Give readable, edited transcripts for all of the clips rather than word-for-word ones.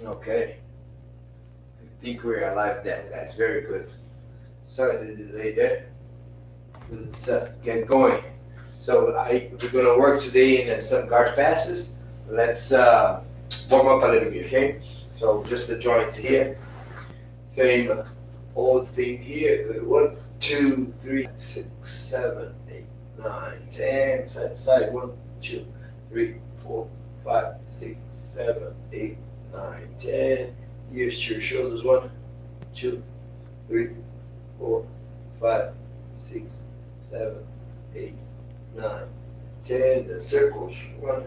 Okay. I think we're alive then. That's very good. Sorry the delay there. Let's get going. So we're gonna work today in some guard passes. Let's warm up a little bit, okay? So just the joints here. Same old thing here. Good. 1, 2, 3, 6, 7, 8, 9, 10. Side to side. 1, 2, 3, 4, 5, 6, 7, 8, 9, 10. Here's to your shoulders. 1, 2, 3, 4, 5, 6, 7, 8, 9, 10. The circles. 1,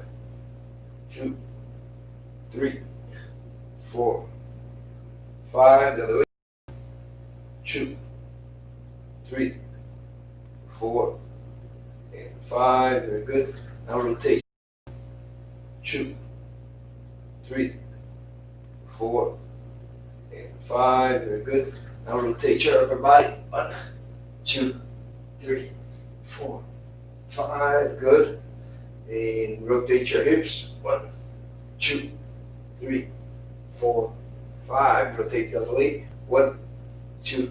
2, 3, 4, 5. The other way. 2, 3, 4, and 5. Very good. Now rotate. 2, 3, 4, and 5. Very good. Now rotate your upper body. 1, 2, 3, 4, 5. Good. And rotate your hips. 1, 2, 3, 4, 5. Rotate the other way. 1, 2,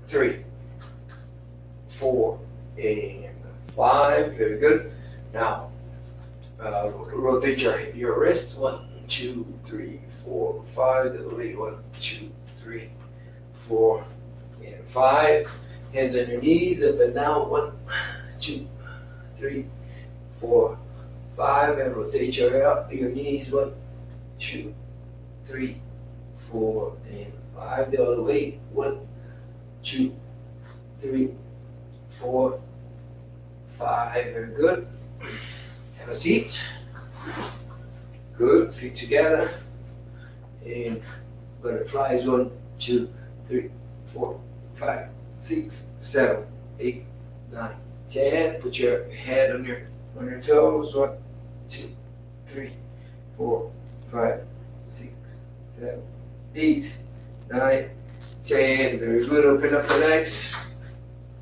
3, 4, and 5. Very good. Now rotate your wrists. 1, 2, 3, 4, 5. The other way. 1, 2, 3, 4, and 5. Hands on your knees, up and down. 1, 2, 3, 4, 5. And rotate your knees. 1, 2, 3, 4, and 5. The other way. 1, 2, 3, 4, 5. Very good. Have a seat. Good. Feet together. And butterflies. 1, 2, 3, 4, 5, 6, 7, 8, 9, 10. Put your head on your toes. 1, 2, 3, 4, 5, 6, 7, 8, 9, 10. Very good. Open up the legs.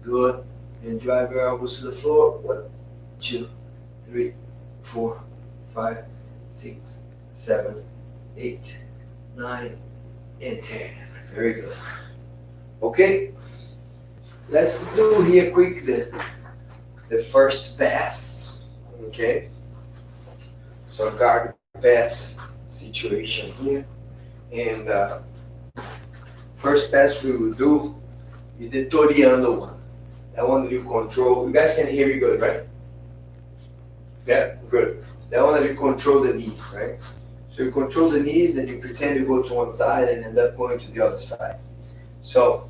Good. And drive your elbows to the floor. 1, 2, 3, 4, 5, 6, 7, 8, 9, and 10. Very good. Okay. Let's do here quick the first pass. Okay. So guard pass situation here. And first pass we will do is the Toreando one. That one that you control. You guys can hear me good, right? Yeah, good. That one that you control the knees, right? So you control the knees and you pretend to go to one side and end up going to the other side. So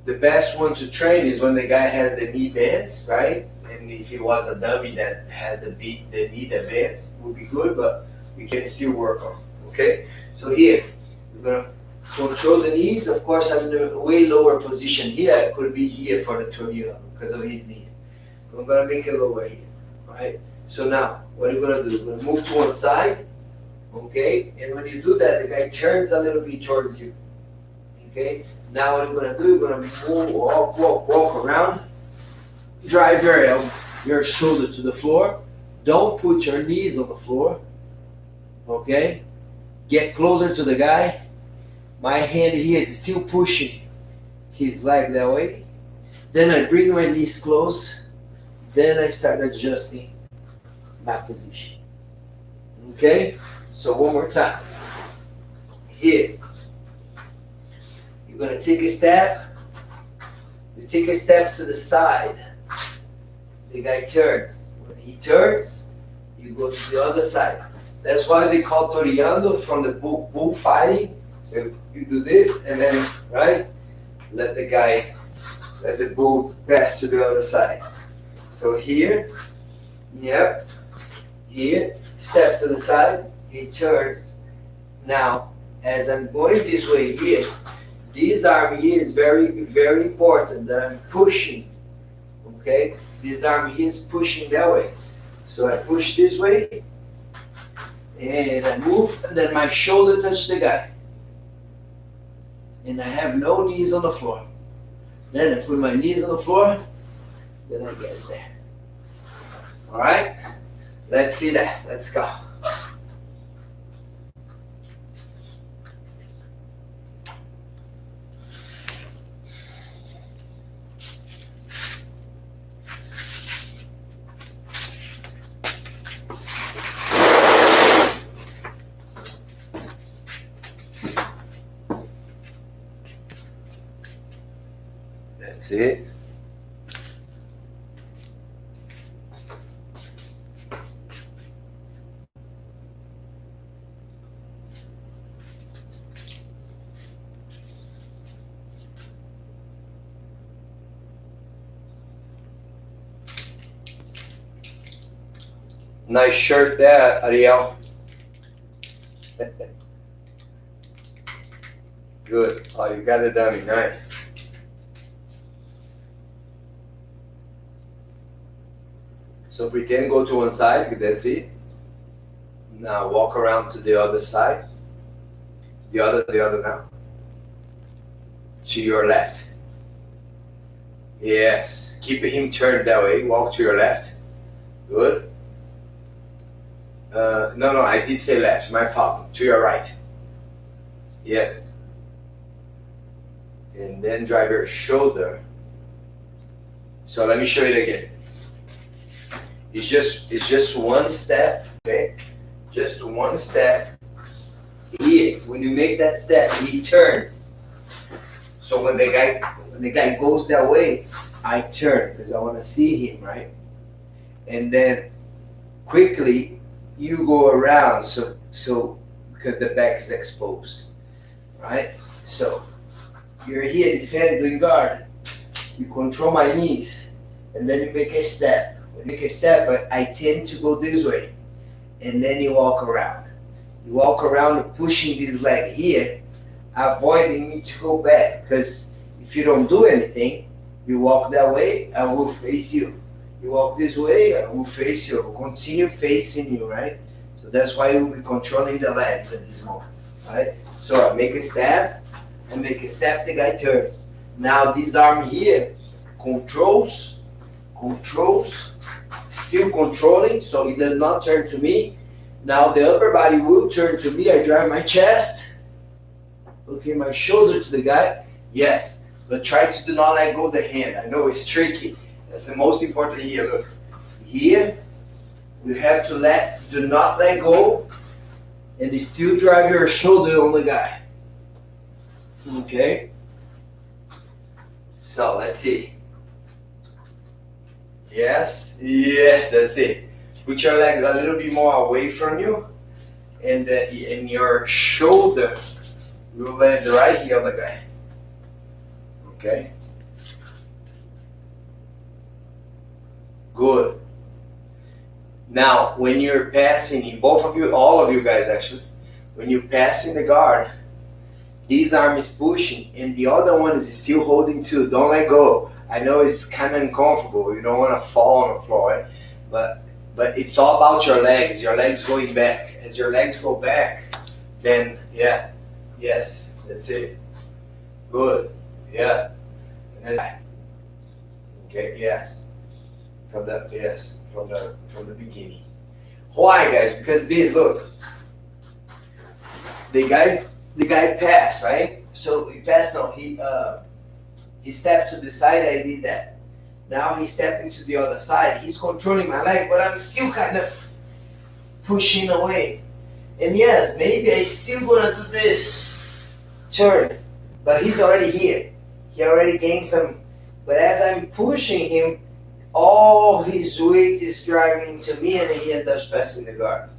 the best one to train is when the guy has the knee bends, right? And if it was a dummy that has the knee that bends, would be good, but we can still work on. Okay? So here, we're gonna control the knees. Of course, I'm in a way lower position here. It could be here for the Toreando because of his knees. I'm gonna make it lower here, right? So now, what are you gonna do? You're gonna move to one side, okay? And when you do that, the guy turns a little bit towards you, okay? Now what you're gonna do? You're gonna move, walk around, drive your shoulder to the floor. Don't put your knees on the floor, okay? Get closer to the guy. My hand here is still pushing his leg that way. Then I bring my knees close. Then I start adjusting my position. Okay? So one more time. Here. You're going to take a step. You take a step to the side. The guy turns. When he turns, you go to the other side. That's why they call Toreando from the bullfighting. So you do this and then, right? Let the bull pass to the other side. So here, yep, here, step to the side, he turns. Now, as I'm going this way here, this arm here is very, very important that I'm pushing, okay? This arm here is pushing that way. So I push this way, and I move, and then my shoulder touches the guy. And I have no knees on the floor. Then I put my knees on the floor, then I get there. All right? Let's see that. Let's go. That's it. Nice shirt there, Ariel. Good. Oh, you got it done. Nice. So pretend go to one side. That's it. Now walk around to the other side. The other now. To your left. Yes. Keep him turned that way. Walk to your left. Good. No, I did say left. My fault. To your right. Yes. And then drive your shoulder. So let me show you it again. It's just one step, okay? Just one step. Here, when you make that step, he turns. So when the guy goes that way, I turn because I want to see him, right? And then quickly you go around, so because the back is exposed, right? So you're here defending, doing guard. You control my knees, and then you make a step. When you make a step, but I tend to go this way, and then you walk around. You walk around pushing this leg here, avoiding me to go back, because if you don't do anything, you walk that way, I will face you. You walk this way, I will face you. I will continue facing you, right? So that's why you'll be controlling the legs at this moment, right? So I make a step, the guy turns. Now this arm here controls, still controlling, so it does not turn to me. Now the upper body will turn to me. I drive my chest, okay, my shoulder to the guy. Yes, but try to do not let go of the hand. I know it's tricky. That's the most important here. Look, here you have to do not let go, and you still drive your shoulder on the guy. Okay. So let's see. Yes, that's it. Put your legs a little bit more away from you, and your shoulder will land right here on the guy. Okay. Good. Now, when you're passing, both of you, all of you guys actually, when you're passing the guard, this arm is pushing and the other one is still holding too. Don't let go. I know it's kind of uncomfortable. You don't want to fall on the floor, right? But it's all about your legs going back. As your legs go back, then yeah, yes, that's it. Good, yeah. And then, okay, yes. From the beginning. Why, guys? Because this, look, the guy passed, right? So he passed. No, he stepped to the side. I did that. Now he's stepping to the other side. He's controlling my leg, but I'm still kind of pushing away. And yes, maybe I still gonna do this turn, but he's already here. He already gained some. But as I'm pushing him, all his weight is driving into me, and he ends up passing the guard.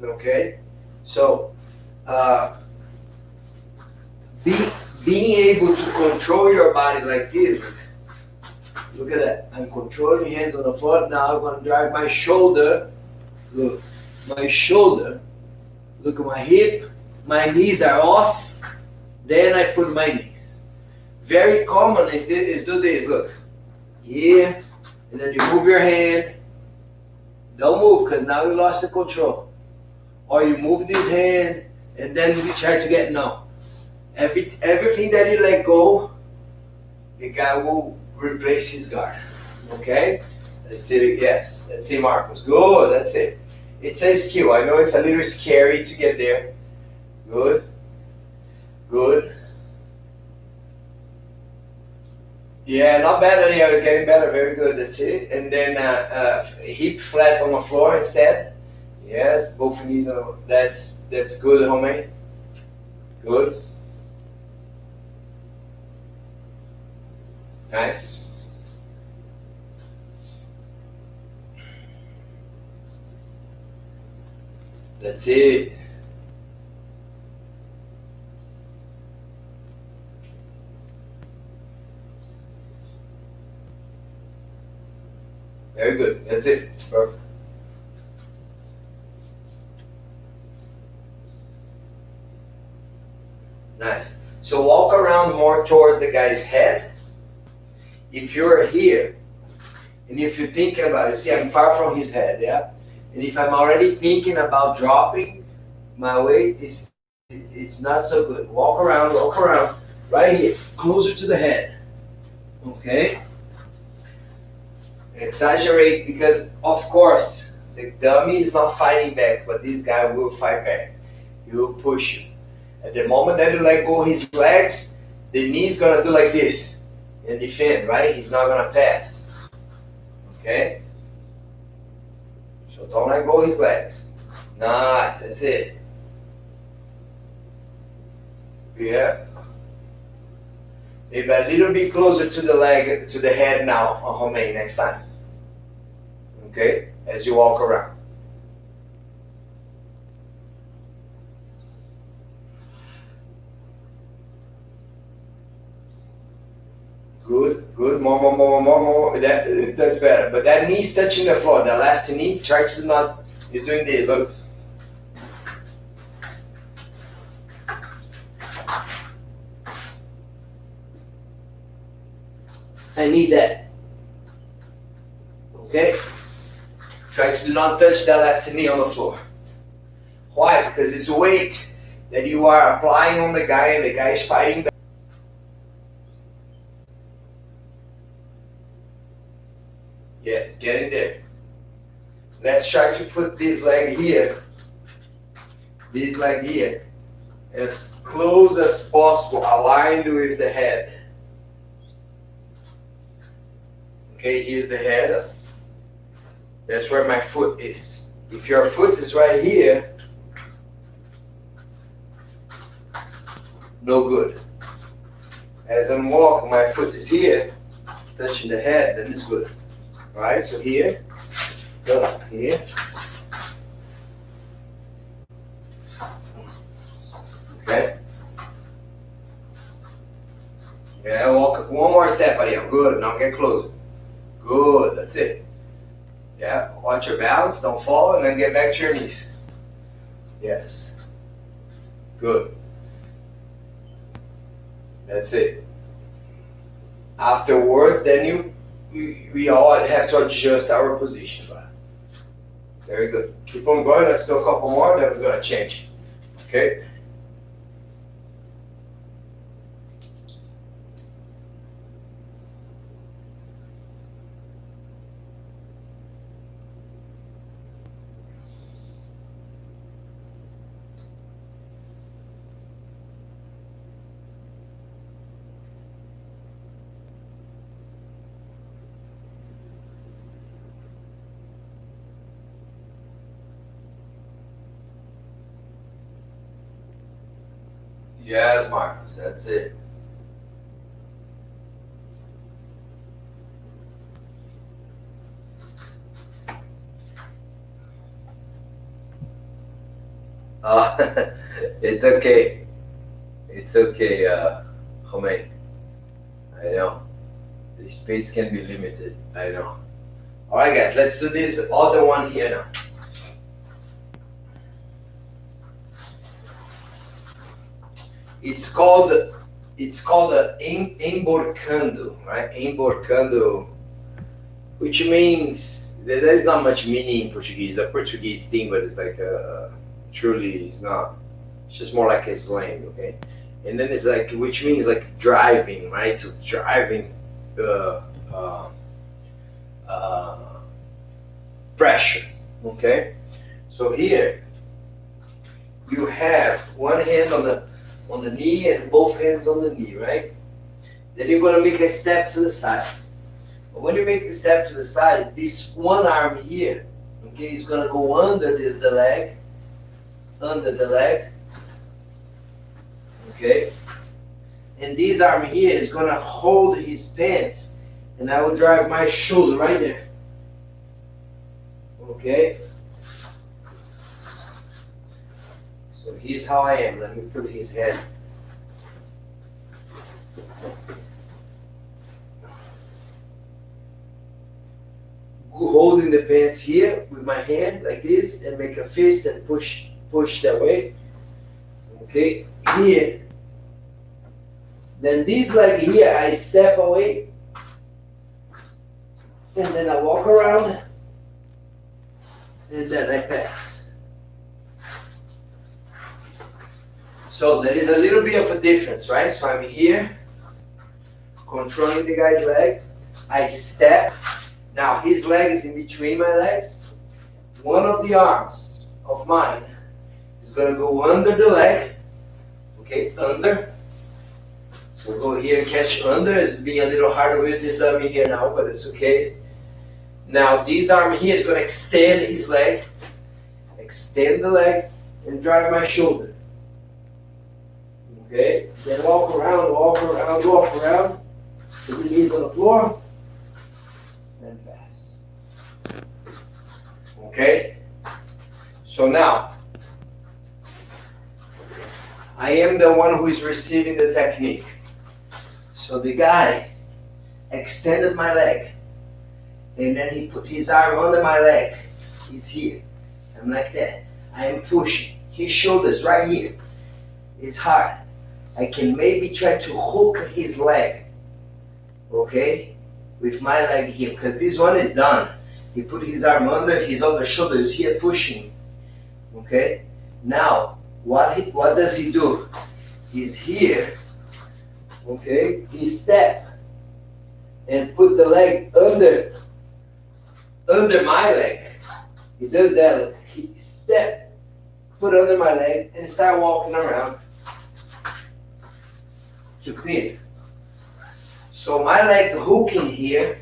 Okay, so being able to control your body like this. Look at that. I'm controlling hands on the floor. Now I'm going to drive my shoulder. Look, my shoulder. Look at my hip. My knees are off. Then I put my knees. Very common is do this. Look. Here. And then you move your hand. Don't move because now you lost the control. Or you move this hand and then you try to get no. Everything that you let go, the guy will replace his guard. Okay? That's it. Yes. That's it, Marcos. Good. That's it. It's a skill. I know it's a little scary to get there. Good. Good. Yeah, not bad. I was getting better. Very good. That's it. And then hip flat on the floor instead. Yes. Both knees on. That's good, homie. Good. Nice. That's it. Very good. That's it. Perfect. Nice. So walk around more towards the guy's head. If you're here, and if you're thinking about it, see, I'm far from his head, yeah? And if I'm already thinking about dropping, my weight is not so good. Walk around, right here, closer to the head, okay? Exaggerate, because of course, the dummy is not fighting back, but this guy will fight back. He will push you. At the moment that you let go his legs, the knee's gonna do like this and defend, right? He's not gonna pass. Okay? So don't let go his legs. Nice, that's it. Yeah. Maybe a little bit closer to the leg, to the head now on Romain next time. Okay? As you walk around. Good, good. More. That's better. But that knee's touching the floor. The left knee, try to not. You're doing this. Look. I need that. Okay? Try to not touch that left knee on the floor. Why? Because it's weight that you are applying on the guy, and the guy is fighting back. Yes, get in there. Let's try to put this leg here, as close as possible, aligned with the head. Okay, here's the head. That's where my foot is. If your foot is right here, no good. As I'm walking, my foot is here, touching the head, then it's good. Right, so here, go here. Okay. Yeah, walk one more step, Ariel. Good, now get closer. Good, that's it. Yeah, watch your balance, don't fall, and then get back to your knees. Yes. Good. That's it. Afterwards, then we all have to adjust our position. Very good. Keep on going. Let's do a couple more, then we're going to change. Okay? Yes, Marcus, that's it. It's okay. It's okay, Romain. I know. The space can be limited. I know. Alright guys, let's do this other one here now. It's called emborcando, right? Emborcando, which means there is not much meaning in Portuguese. A Portuguese thing, but it's like truly it's not. It's just more like a slang, okay? And then it's like, which means like driving, right? So driving pressure, okay? So here you have one hand on the knee and both hands on the knee, right? Then you're gonna make a step to the side. But when you make the step to the side, this one arm here, okay, is gonna go under the leg, okay? And this arm here is gonna hold his pants, and I will drive my shoulder right there. Okay? So here's how I am. Let me put his head. Holding the pants here with my hand like this, and make a fist and push that way. Okay, here. Then this leg here, I step away, and then I walk around, and then I pass. So there is a little bit of a difference, right? So I'm here, controlling the guy's leg. I step. Now his leg is in between my legs. One of the arms of mine is going to go under the leg. Okay, under. So we'll go here and catch under. It's being a little harder with this dummy here now, but it's okay. Now this arm here is going to extend his leg. Extend the leg and drive my shoulder. Okay, then walk around, walk around, walk around. Put the knees on the floor. And pass. Okay? So now, I am the one who is receiving the technique. So the guy extended my leg, and then he put his arm under my leg. He's here. I'm like that. I am pushing. His shoulders right here. It's hard. I can maybe try to hook his leg. Okay? With my leg here, because this one is done. He put his arm under, his other shoulder is here pushing. Okay? Now, what does he do? He's here. Okay? He step and put the leg under my leg. He does that. Look. He step, put under my leg, and start walking around to pin. So my leg hooking here,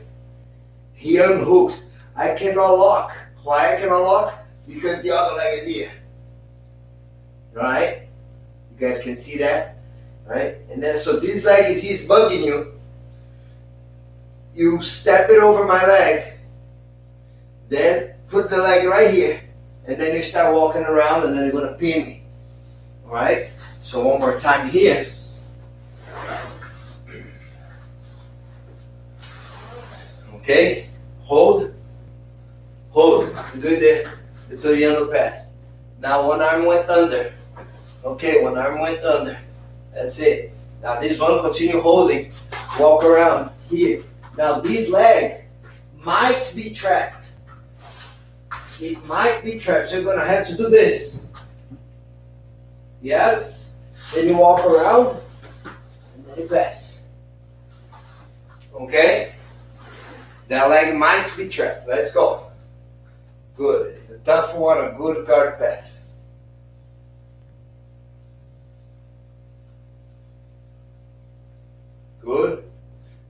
he unhooks. I cannot lock. Why I cannot lock? Because the other leg is here. Right? You guys can see that? Right? And then so this leg is he's bugging you. You step it over my leg, then put the leg right here, and then you start walking around, and then you're gonna pin me. Alright? So one more time here. Okay, hold. Do the Toriano pass. Now one arm went under. Okay, one arm went under. That's it. Now this one, continue holding. Walk around here. Now this leg might be trapped. It might be trapped, so you're gonna have to do this. Yes. Then you walk around, and then you pass. Okay? That leg might be trapped. Let's go. Good. It's a tough one, a good guard pass. Good.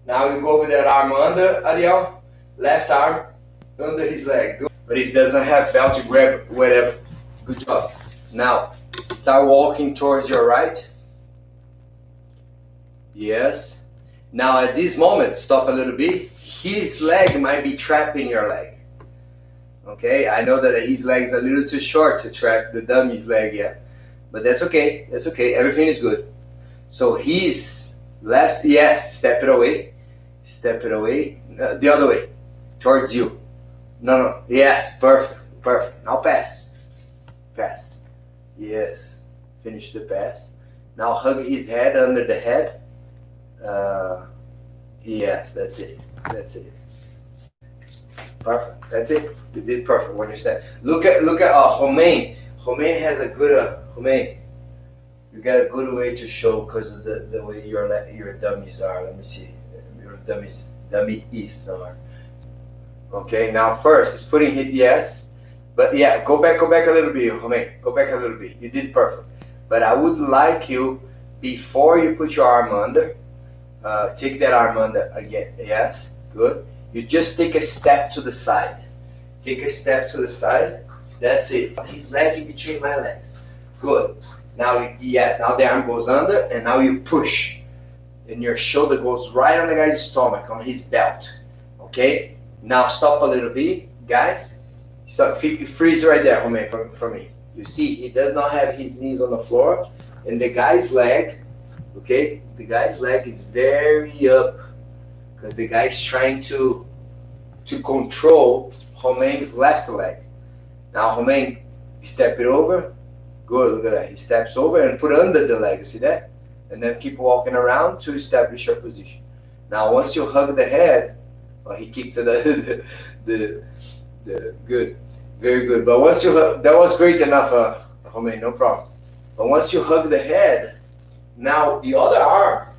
Now you go with that arm under, Ariel. Left arm under his leg. Good. But if he doesn't have belt, you grab whatever. Good job. Now, start walking towards your right. Yes. Now at this moment, stop a little bit. His leg might be trapping your leg. Okay, I know that his leg is a little too short to trap the dummy's leg, yeah. But that's okay, that's okay, everything is good. So his left, yes, step it away. Step it away, the other way, towards you. No, yes, perfect, perfect. Now pass, pass. Yes, finish the pass. Now hug his head under the head. Yes, that's it. That's it. Perfect. That's it. You did perfect when you said. Look at Romain. Romain has a good Romain. You got a good way to show because of the way your dummies are. Let me see. Your dummies are. Okay. Now first, it's putting it yes, but yeah, go back a little bit, Romain. Go back a little bit. You did perfect. But I would like you before you put your arm under. Take that arm under again. Yes, good. You just take a step to the side. Take a step to the side. That's it. His leg in between my legs. Good. Now, yes, now the arm goes under, and now you push. and your shoulder goes right on the guy's stomach, on his belt. Okay? Now stop a little bit, guys. Stop, freeze right there, Romain, for me. You see, he does not have his knees on the floor, and the guy's leg, okay? The guy's leg is very up, because the guy is trying to control Romain's left leg. Now, Romain, step it over. Good, look at that. He steps over and put under the leg, see that? And then keep walking around to establish your position. Now, once you hug the head, well, he kicked to the good, very good. But once you hug, that was great enough, Romain, no problem. But once you hug the head, now the other arm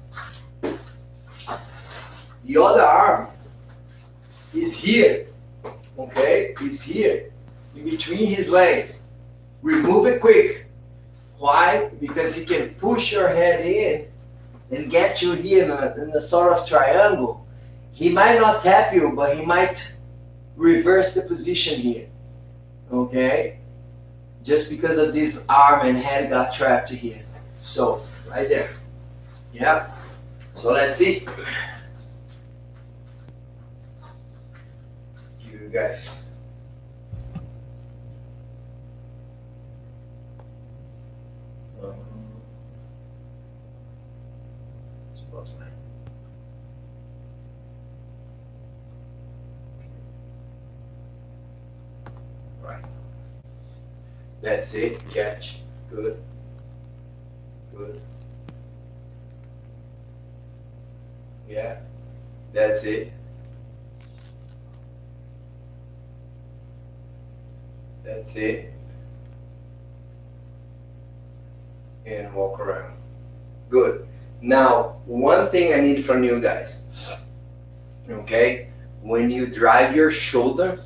is here, okay? Is here, in between his legs. Remove it quick. Why? Because he can push your head in and get you here in a sort of triangle. He might not tap you, but he might reverse the position here, okay? Just because of this arm and head got trapped here. So, right there. Yeah. So let's see. You guys. Right. That's it. Catch. Good. Good. Yeah. That's it. That's it. And walk around. Good. Now, one thing I need from you guys. Okay? When you drive your shoulder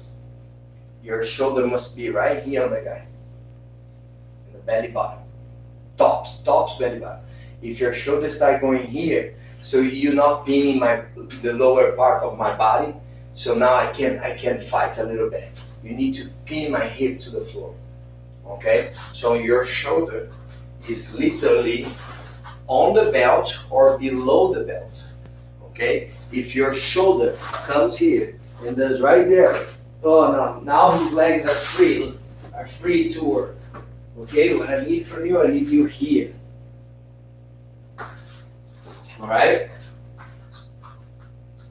must be right here on the guy. In the belly button. Tops, belly button. If your shoulders start going here, so you're not pinning the lower part of my body, so now I can fight a little bit. You need to pin my hip to the floor. Okay? So your shoulder is literally on the belt or below the belt. Okay? If your shoulder comes here and does right there, oh no, now his legs are free to work. Okay, what I need from you, I need you here. Alright?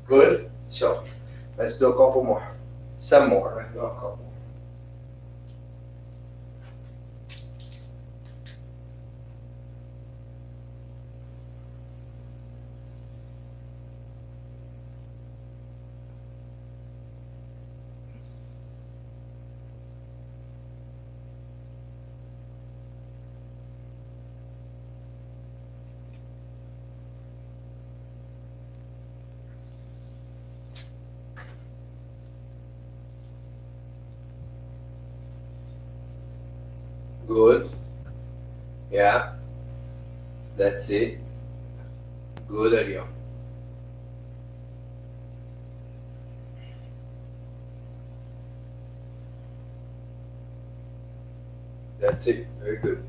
Good? So, let's do a couple more. Some more, let's do a couple. Good. Yeah. That's it. Good, Ariel. That's it. Very good.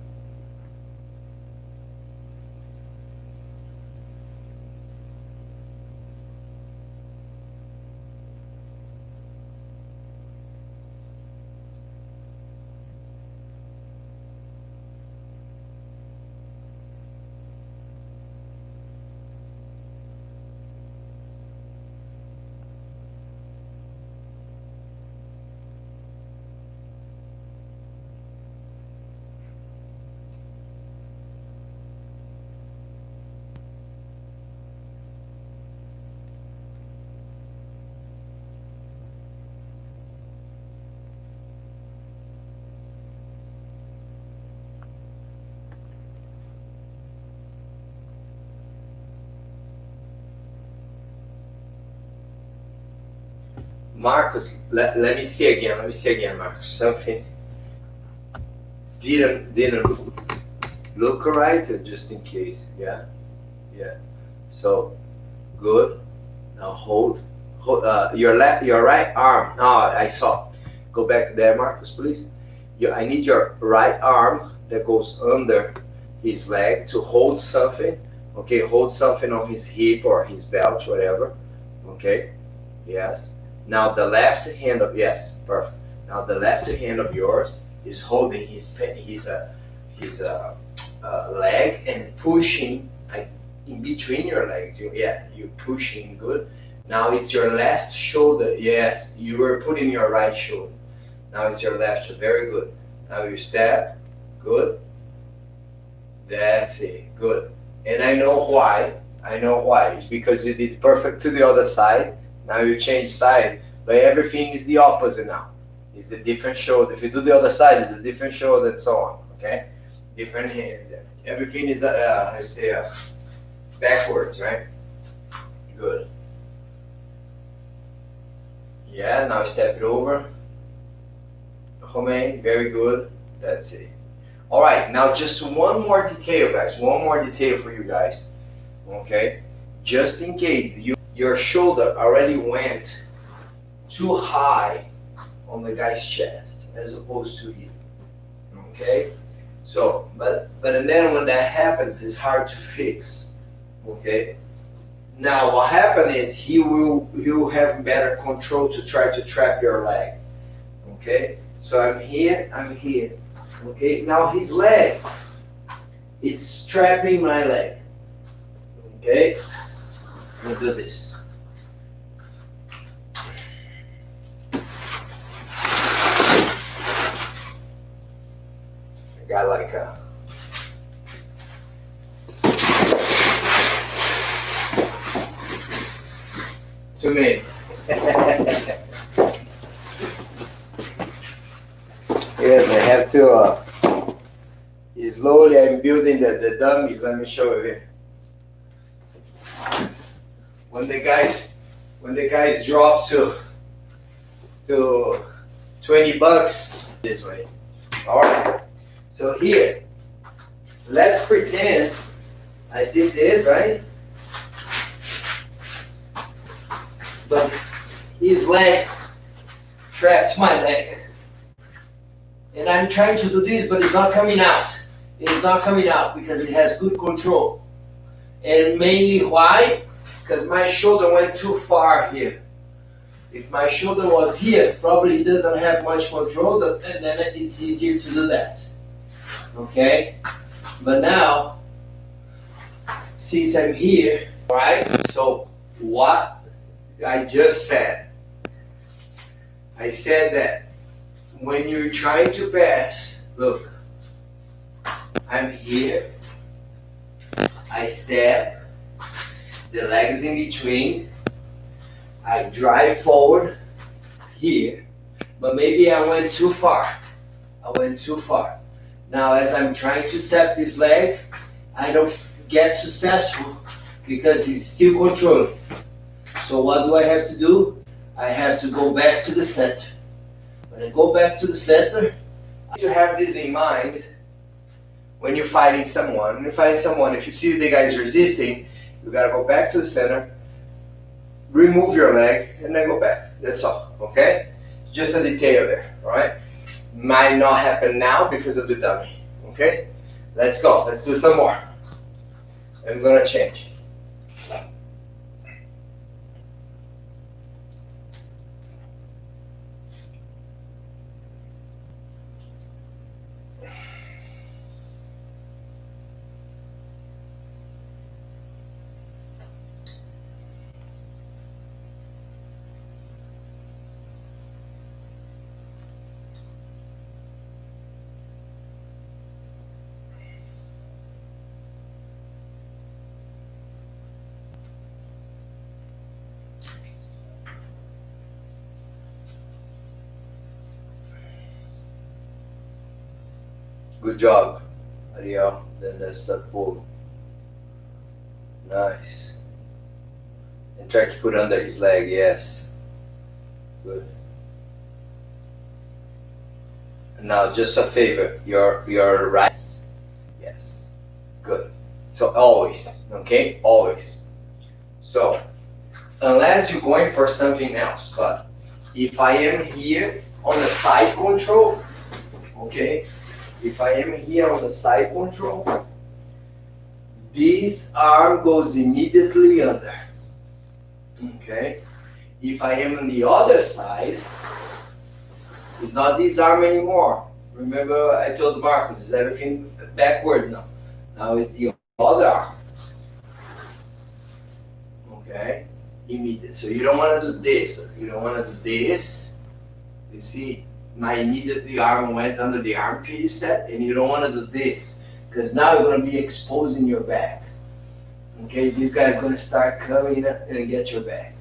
Marcus, let me see again, Marcus. Something didn't look right, just in case. Yeah. So good. Now hold your right arm. Now I saw. Go back there, Marcus, please. I need your right arm that goes under his leg to hold something Okay, hold something on his hip or his belt, whatever. Okay, yes. Now the left hand of, yes, perfect. Now the left hand of yours is holding his leg and pushing in between your legs. You're pushing, good. Now it's your left shoulder. Yes, you were putting your right shoulder. Now it's your left shoulder. Very good. Now you step. Good. That's it. Good. And I know why. It's because you did perfect to the other side. Now you change side, but everything is the opposite now. It's a different shoulder. If you do the other side, it's a different shoulder and so on. Okay? Different hands. Everything is backwards, right? Good. Yeah, now step it over. Romain, very good. That's it. All right, now just one more detail, guys. One more detail for you guys. Okay? Just in case your shoulder already went too high on the guy's chest as opposed to you. Okay? So, but then when that happens, it's hard to fix. Okay? Now what happened is he will have better control to try to trap your leg. Okay? So I'm here. Okay? Now his leg, it's trapping my leg. Okay? We'll do this. I got like a too many. Yes, I have to slowly I'm building the dummies. Let me show you here. When the guys drop to $20 this way. All right. So here, let's pretend I did this, right? But his leg trapped my leg. And I'm trying to do this, but it's not coming out. It's not coming out because it has good control. And mainly why? Because my shoulder went too far here. If my shoulder was here, probably he doesn't have much control, and then it's easier to do that. Okay? But now, since I'm here, right? So what I just said, I said that when you're trying to pass, look, I'm here, I step, the legs in between, I drive forward here, but maybe I went too far. Now as I'm trying to step this leg, I don't get successful because he's still controlling. So what do I have to do? I have to go back to the center. When I go back to the center, to have this in mind when you're fighting someone. If you see the guy's resisting, you gotta go back to the center, remove your leg, and then go back. That's all, okay? Just a detail there, all right? Might not happen now because of the dummy, okay? Let's go, let's do some more. I'm gonna change. Good job, Ariel. Then that's the pull. Nice. And try to put under his leg, yes. Good. Now just a favor, your right. Yes. Good. So always, okay? Always. So unless you're going for something else, but if I am here on the side control, okay? If I am here on the side control, this arm goes immediately under. Okay? If I am on the other side, it's not this arm anymore. Remember I told Marcus, it's everything backwards now. Now it's the other arm. Okay? Immediate. So you don't want to do this. You don't want to do this. You see, my immediately arm went under the armpit, you said, and you don't want to do this, because now you're going to be exposing your back. Okay, this guy's going to start coming up and get your back.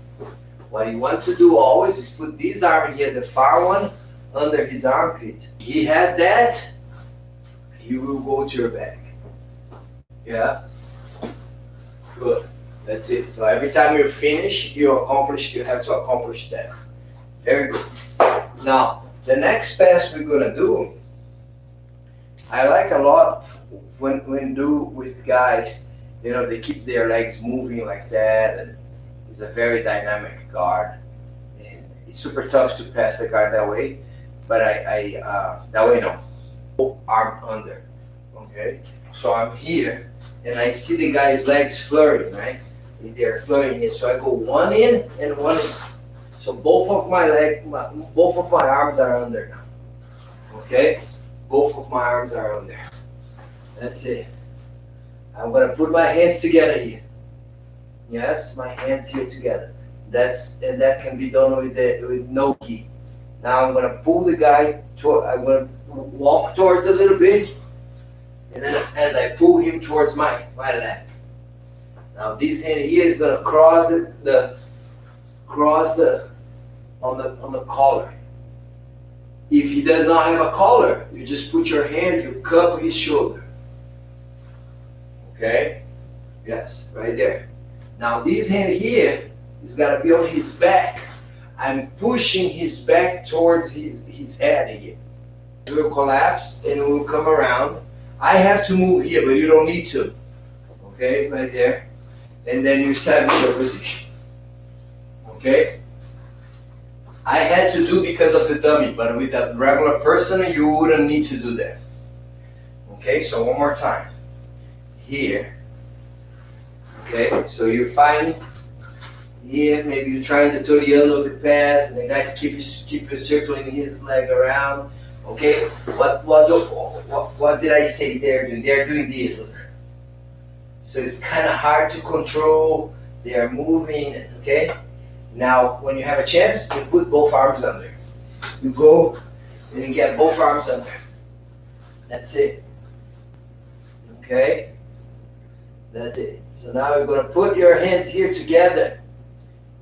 What you want to do always is put this arm here, the far one, under his armpit. He has that, he will go to your back. Yeah? Good. That's it. So every time you finish, you have to accomplish that. Very good. Now, the next pass we're gonna do, I like a lot when do with guys, you know, they keep their legs moving like that, and it's a very dynamic guard. And it's super tough to pass the guard that way, but that way no. Arm under, okay? So I'm here, and I see the guy's legs flirting, right? They're flirting here, so I go one in and one in. So both of my arms are under now. Okay? Both of my arms are under. That's it. I'm gonna put my hands together here. Yes, my hands here together. And that can be done with no gi. Now I'm gonna pull the guy I'm gonna walk towards a little bit, and then as I pull him towards my left. Now this hand here is gonna cross on the collar. If he does not have a collar, you just put your hand, you cup his shoulder. Okay? Yes, right there. Now this hand here is gonna be on his back. I'm pushing his back towards his head here. It will collapse and it will come around. I have to move here, but you don't need to. Okay, right there. And then you establish your position. Okay? I had to do because of the dummy, but with a regular person, you wouldn't need to do that. Okay, so one more time. Here. Okay, so you're fighting here, maybe you're trying to do the unloaded pass, and the guys keep circling his leg around. Okay, what did I say they're doing? They're doing this, look. So it's kind of hard to control. They are moving, okay? Now, when you have a chance, you put both arms under. You go and you get both arms under. That's it. Okay? That's it. So now you're going to put your hands here together.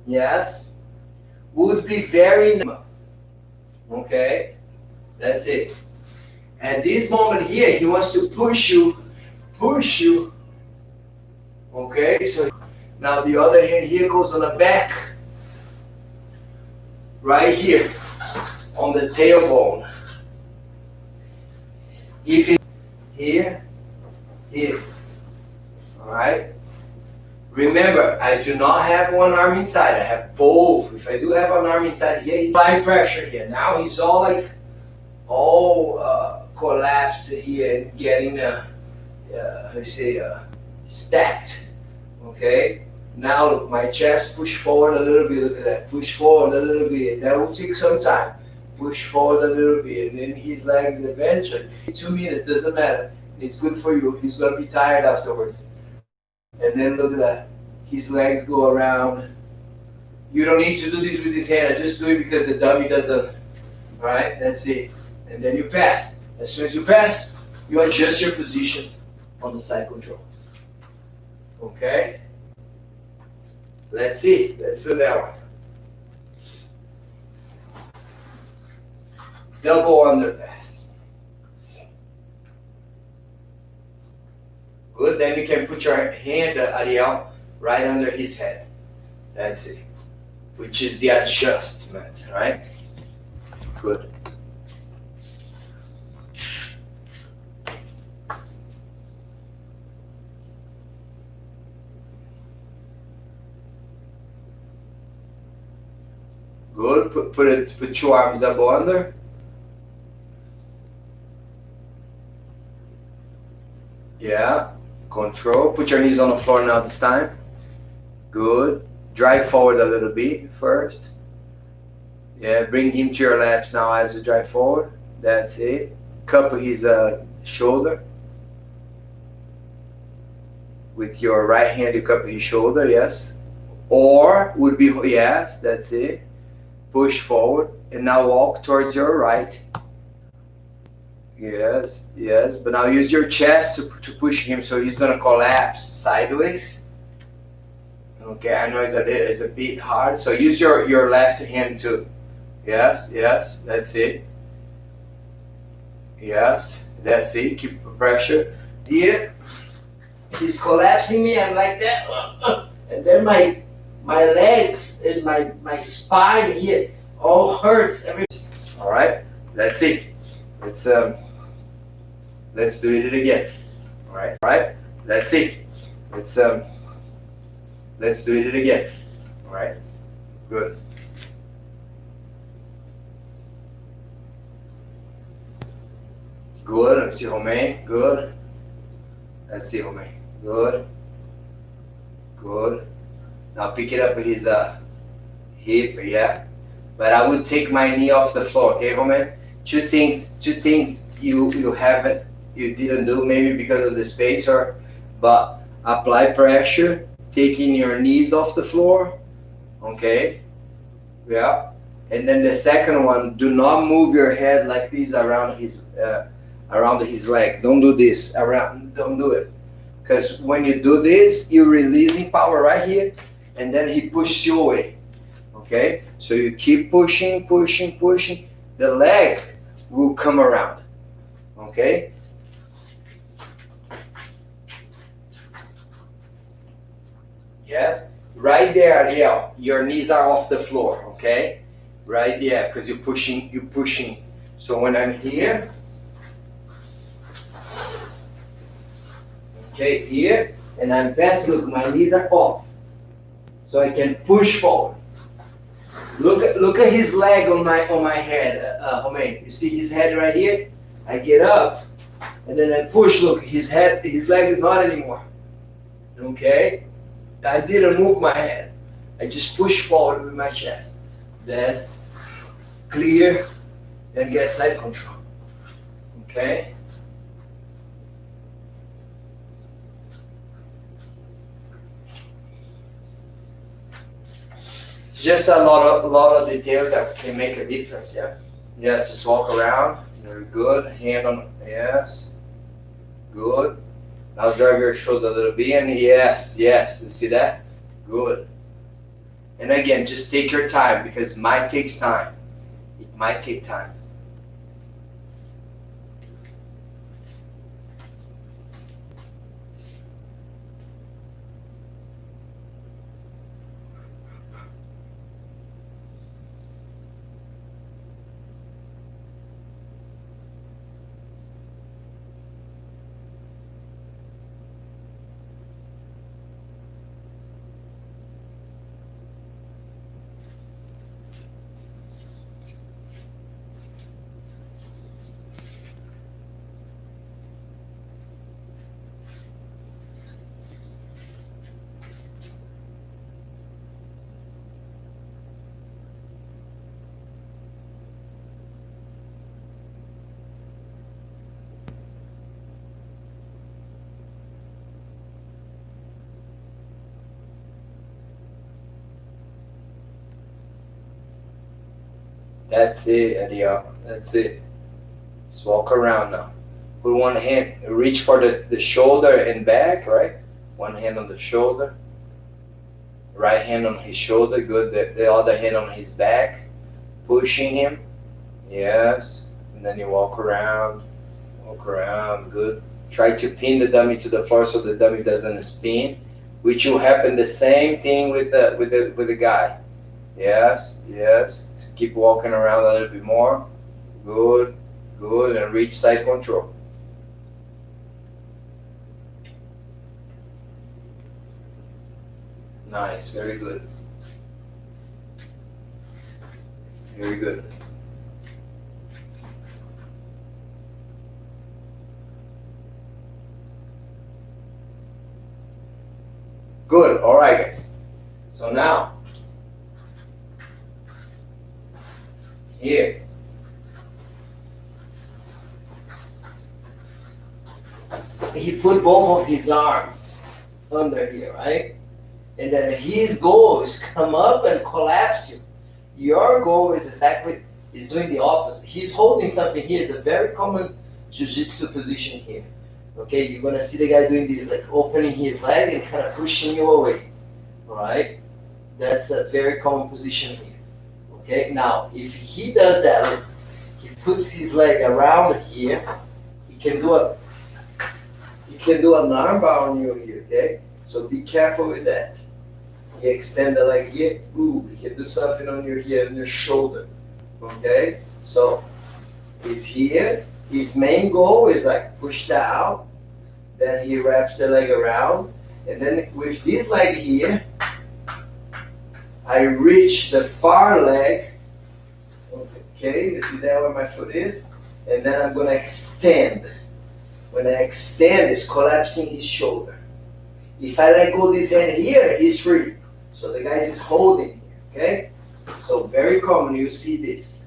Yes? Would be very nice. Okay? That's it. At this moment here, he wants to push you. Okay? So now the other hand here goes on the back. Right here, on the tailbone. If it's here, all right? Remember, I do not have one arm inside, I have both. If I do have an arm inside here, he's applying pressure here. Now he's all collapsed here and getting, stacked, okay? Now look, my chest push forward a little bit, look at that, push forward a little bit, that will take some time. Push forward a little bit, and then his legs eventually, 2 minutes, doesn't matter. It's good for you, he's gonna be tired afterwards. And then look at that, his legs go around. You don't need to do this with his hand, I just do it because the dummy doesn't, all right, that's it. And then you pass. As soon as you pass, you adjust your position on the side control. Okay? Let's see. Let's do that one. Double underpass. Good. Then you can put your hand, Ariel, right under his head. That's it. Which is the adjustment, right? Good. Good. Put 2 arms up under. Yeah. control. Put your knees on the floor now this time. Good. Drive forward a little bit first. Yeah, bring him to your laps now as you drive forward. That's it. Cup his shoulder. With your right hand, you cup his shoulder, yes. Or would be, yes, that's it. Push forward. And now walk towards your right. Yes, yes. But now use your chest to push him, so he's going to collapse sideways. Okay, I know it's a bit hard. So use your left hand too. Yes, yes, that's it. Yes, that's it. Keep the pressure. Here, he's collapsing me. I'm like that. And then my legs and my spine here all hurts. All right, that's it. Let's do it again. All right, that's it. Let's do it again. All right, good. Good. Let's see, Romain. Good. Let's see, Romain. Good. Good. Now pick it up with his hip, yeah. But I would take my knee off the floor, okay, Romain? Two things you didn't do maybe because of the space, but apply pressure, taking your knees off the floor, okay? Yeah. And then the second one, do not move your head like this around his leg. Don't do this around. Don't do it, because when you do this, you're releasing power right here, and then he pushes you away. Okay, so you keep pushing. The leg will come around. Okay. Yes, right there, Ariel. Your knees are off the floor. Okay, right there, because you're pushing. So when I'm here, okay, here, and I'm passing. Look, my knees are off, so I can push forward. Look at his leg on my head, Romain. You see his head right here? I get up, and then I push. Look, his leg is not anymore. Okay? I didn't move my head. I just push forward with my chest. Then clear, then get side control. Okay? Just a lot of details that can make a difference, yeah? Yes, just walk around. Very good. Hand on, yes. Good. Now drive your shoulder a little bit, and yes. You see that? Good. And again, just take your time, because it might take time. It might take time. That's it, Ariel. That's it. Just walk around now. Put one hand, reach for the shoulder and back, right? One hand on the shoulder. Right hand on his shoulder, good. The other hand on his back. Pushing him. Yes. And then you walk around, good. Try to pin the dummy to the floor so the dummy doesn't spin, which will happen the same thing with the guy. Yes. Keep walking around a little bit more. Good, and reach side control. Nice, very good. Very good. All right, guys. So now, here. He put both of his arms under here, right? And then his goal is come up and collapse you. Your goal is doing the opposite. He's holding something here. It's a very common jiu-jitsu position here. Okay, you're gonna see the guy doing this, like opening his leg and kind of pushing you away. All right, that's a very common position here. Okay, now if he does that, look, he puts his leg around here. He can do an arm bar on you here. Okay, so be careful with that. He extend the leg here. Ooh, he can do something on your here, on your shoulder. Okay, so he's here. His main goal is like push that out. Then he wraps the leg around, and then with this leg here, I reach the far leg. Okay, you see that where my foot is, and then I'm gonna extend. When I extend, it's collapsing his shoulder. If I let go this hand here, he's free. So the guy is holding here. Okay, so very common. You see this.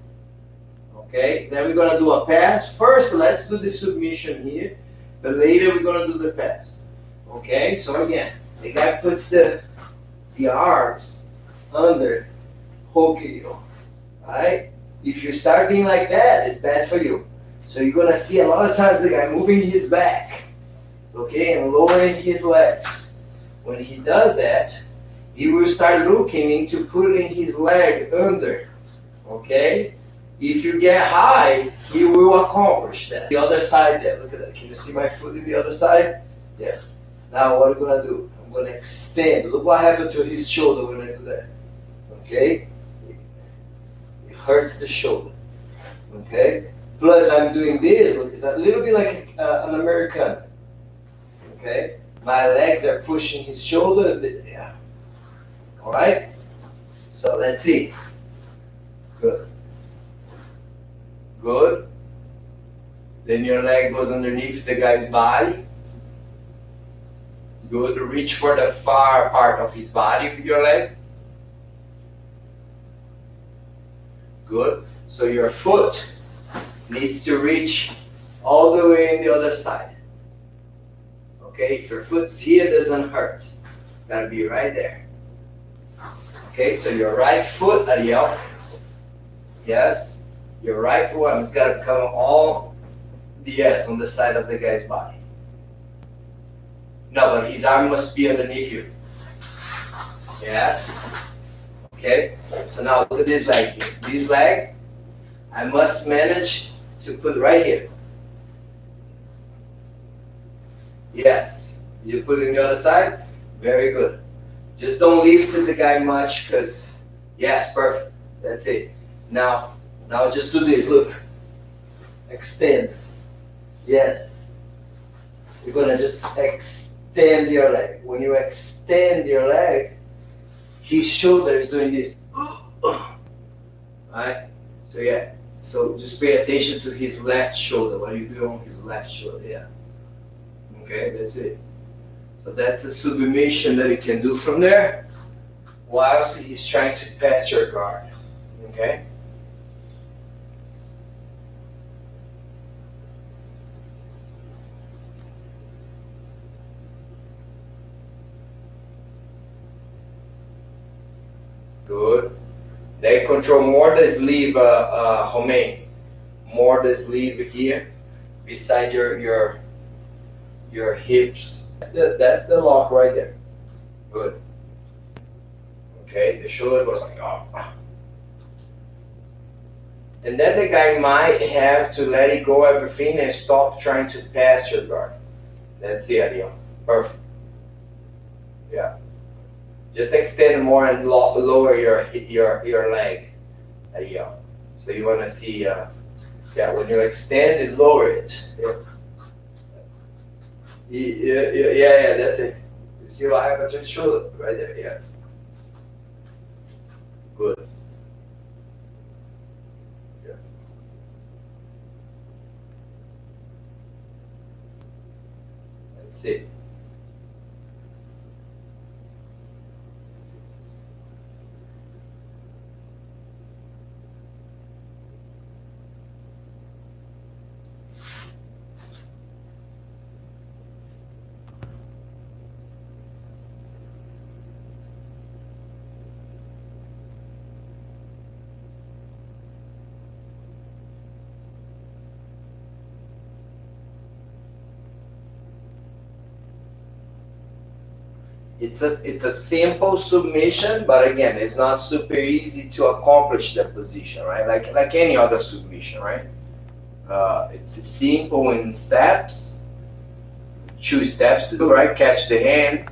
Okay, then we're gonna do a pass. First, let's do the submission here. But later we're gonna do the pass. Okay, so again, the guy puts the arms under Hokyo. Right? If you start being like that, it's bad for you. So you're gonna see a lot of times the guy moving his back, okay, and lowering his legs. When he does that, he will start looking into putting his leg under. Okay? If you get high, he will accomplish that. The other side there, look at that. Can you see my foot in the other side? Yes. Now what I'm gonna do? I'm gonna extend. Look what happened to his shoulder when I do that. Okay? It hurts the shoulder. Okay? Plus I'm doing this, look, it's a little bit like an American. Okay? My legs are pushing his shoulder. Yeah. Alright? So let's see. Good. Good. Then your leg goes underneath the guy's body. Good. Reach for the far part of his body with your leg. Good. So your foot needs to reach all the way in the other side. Okay, if your foot's here, it doesn't hurt. It's gotta be right there. Okay, so your right foot, Ariel. Yes. Your right arm has got to come all on the side of the guy's body. No, but his arm must be underneath you. Yes. Okay. So now look at this leg here. This leg, I must manage to put right here. Yes. You put it on the other side? Very good. Just don't lift the guy much because, yes, perfect. That's it. Now just do this, look. Extend. Yes. You're gonna just extend your leg. When you extend your leg, his shoulder is doing this. Right? So yeah. So just pay attention to his left shoulder. What are you doing on his left shoulder? Yeah. Okay, that's it. So that's the submission that he can do from there, whilst he's trying to pass your guard. Okay? Good. Then control more the sleeve, Romain. More the sleeve here, beside your hips. That's the lock right there. Good. Okay, the shoulder goes like, oh. And then the guy might have to let it go everything and stop trying to pass your guard. That's the idea. Perfect. Yeah. Just extend more and lower your leg. There you go. So you want to see, when you extend it, lower it. Yeah, that's it. You see what happened to the shoulder? Right there, yeah. Good. Yeah. That's it. It's a simple submission, but again, it's not super easy to accomplish the position, right? Like any other submission, right? It's simple in steps, 2 steps to do, right? Catch the hand,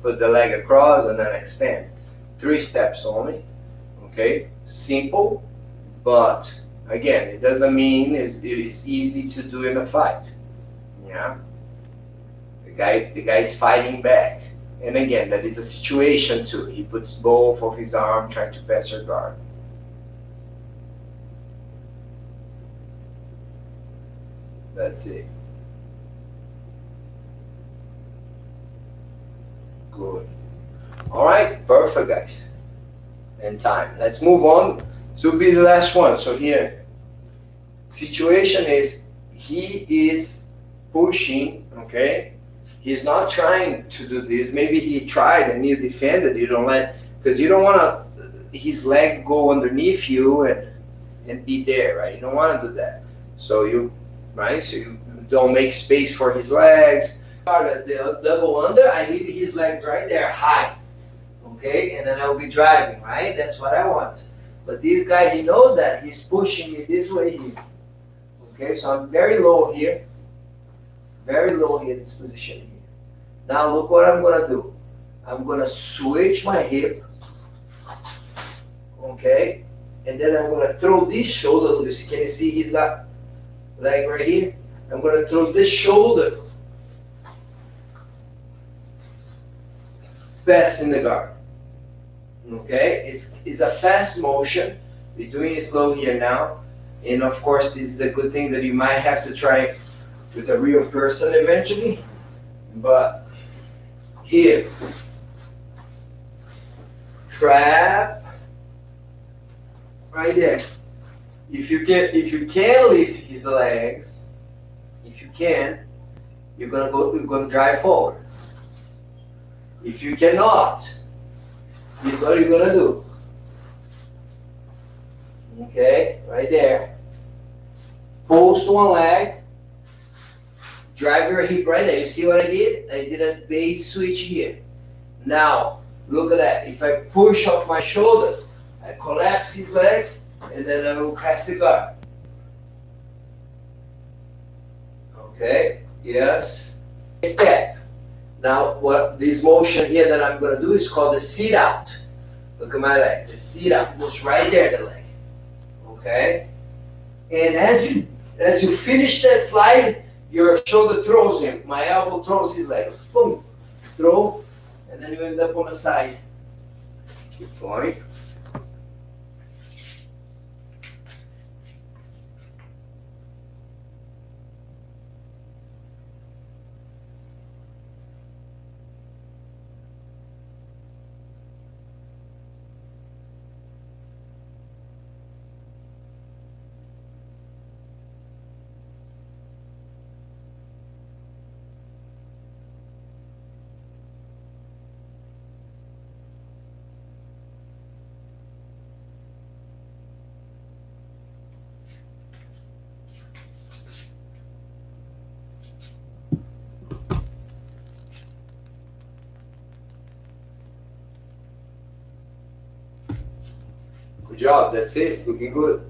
put the leg across, and then extend. 3 steps only, okay? Simple, but again, it doesn't mean it is easy to do in a fight. Yeah, the guy's fighting back, and again, that is a situation too. He puts both of his arm trying to pass your guard. That's it. Good. All right, perfect, guys. And time. Let's move on. This will be the last one. So here, situation is he is pushing, okay? He's not trying to do this. Maybe he tried and you defended. You don't let, because you don't want to, his leg go underneath you and be there, right? You don't want to do that. So you, right? So you don't make space for his legs. As the double under, I need his legs right there, high, okay? And then I'll be driving, right? That's what I want. But this guy, he knows that. He's pushing me this way here. Okay, so I'm very low here. Very low here, this position here. Now look what I'm gonna do. I'm gonna switch my hip. Okay? And then I'm gonna throw this shoulder. Can you see his leg right here? I'm gonna throw this shoulder fast in the guard. Okay? It's a fast motion. We're doing it slow here now. And of course, this is a good thing that you might have to try with a real person eventually. But here, trap, right there. If you can lift his legs, if you can, you're gonna drive forward. If you cannot, here's what you're gonna do. Okay, right there. Post one leg, drive your hip right there. You see what I did? I did a base switch here. Now, look at that. If I push off my shoulder, I collapse his legs, and then I will pass the guard. Okay, yes. Step. Now, what this motion here that I'm gonna do is called the sit out. Look at my leg. The sit out goes right there, the leg. Okay? And as you finish that slide, your shoulder throws him. My elbow throws his leg. Boom. Throw. And then you end up on the side. Keep going. Good job, that's it, it's looking good.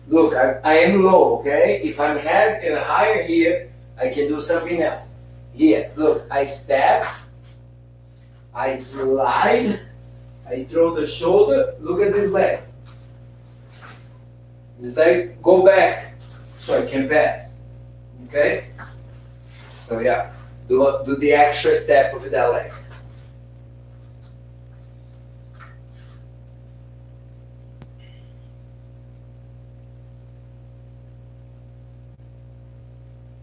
Look, I am low, okay? If I'm higher here, I can do something else. Here, look, I step, I slide, I throw the shoulder, look at this leg. This leg, go back, so I can pass, okay? So yeah. Do the extra step with that leg.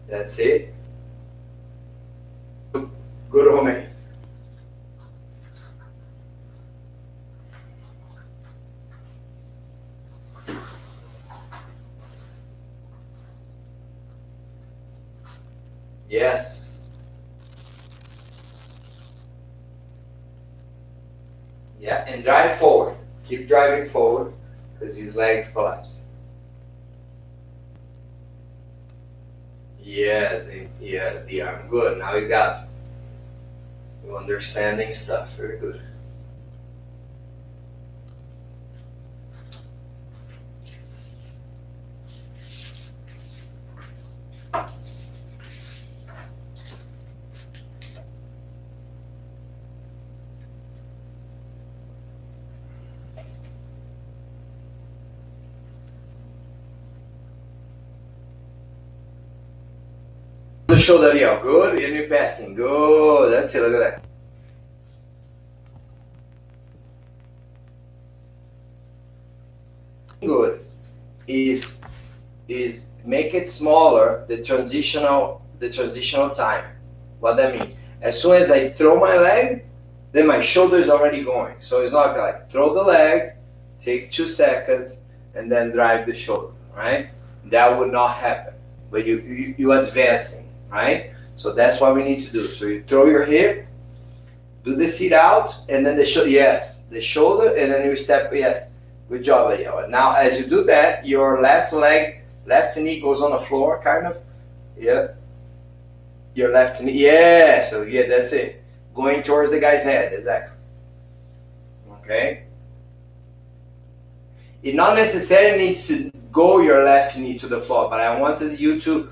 That's it. Good, Romain. Yes. Yeah, and drive forward. Keep driving forward because his legs collapse. Yes, yes, the arm. Good. Now you got you understanding stuff. Very good. The shoulder here. Good. And you're passing. Good. That's it. Look at that. Good. Is make it smaller, the transitional time. What that means, as soon as I throw my leg, then my shoulder is already going. So it's not like throw the leg, take 2 seconds, and then drive the shoulder, right? That would not happen, but you advancing, right? So that's what we need to do. So you throw your hip, do the sit out, and then the shoulder, yes, the shoulder, and then you step, yes. Good job, Ariel. Now, as you do that, your left leg, left knee goes on the floor, kind of. Yeah. Your left knee. Yeah. So, yeah, that's it. Going towards the guy's head. Exactly. Okay. It not necessarily needs to go your left knee to the floor, but I wanted you to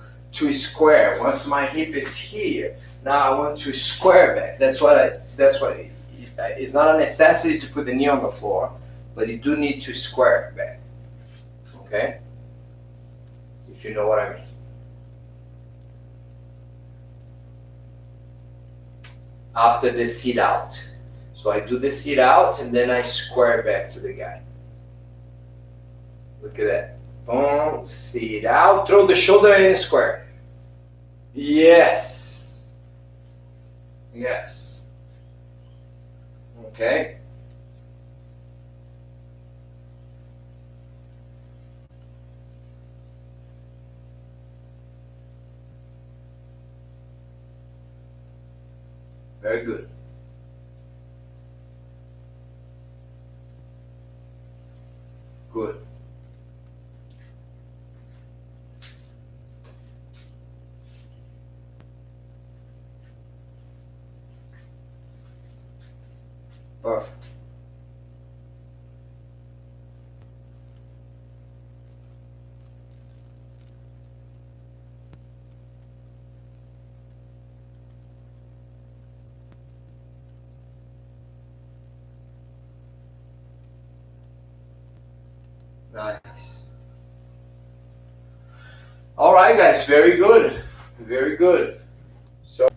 square. Once my hip is here, now I want to square back. That's what it's not a necessity to put the knee on the floor, but you do need to square it back, okay? If you know what I mean. After the sit out. So I do the sit out and then I square back to the guy. Look at that. Boom, sit out, throw the shoulder in square. Yes. Yes. Okay. Very good. Good. Perfect. Nice. All right, guys, very good. Very good. So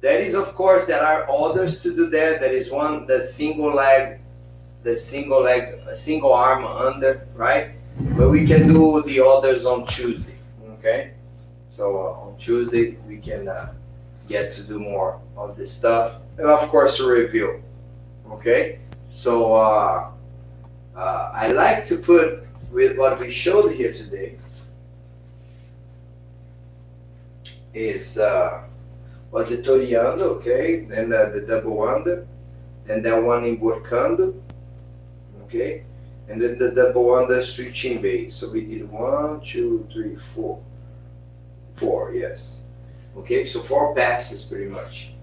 that is, of course, there are others to do that. There is one, the single leg, a single arm under, right? But we can do the others on Tuesday, okay? So on Tuesday, we can get to do more of this stuff. And of course, a review, okay? So I like to put with what we showed here today is was the toreando, okay? Then the double under, and then one emborcando, okay? And then the double under switching base. So we did 1, 2, 3, 4. 4, yes. Okay, so 4 passes pretty much.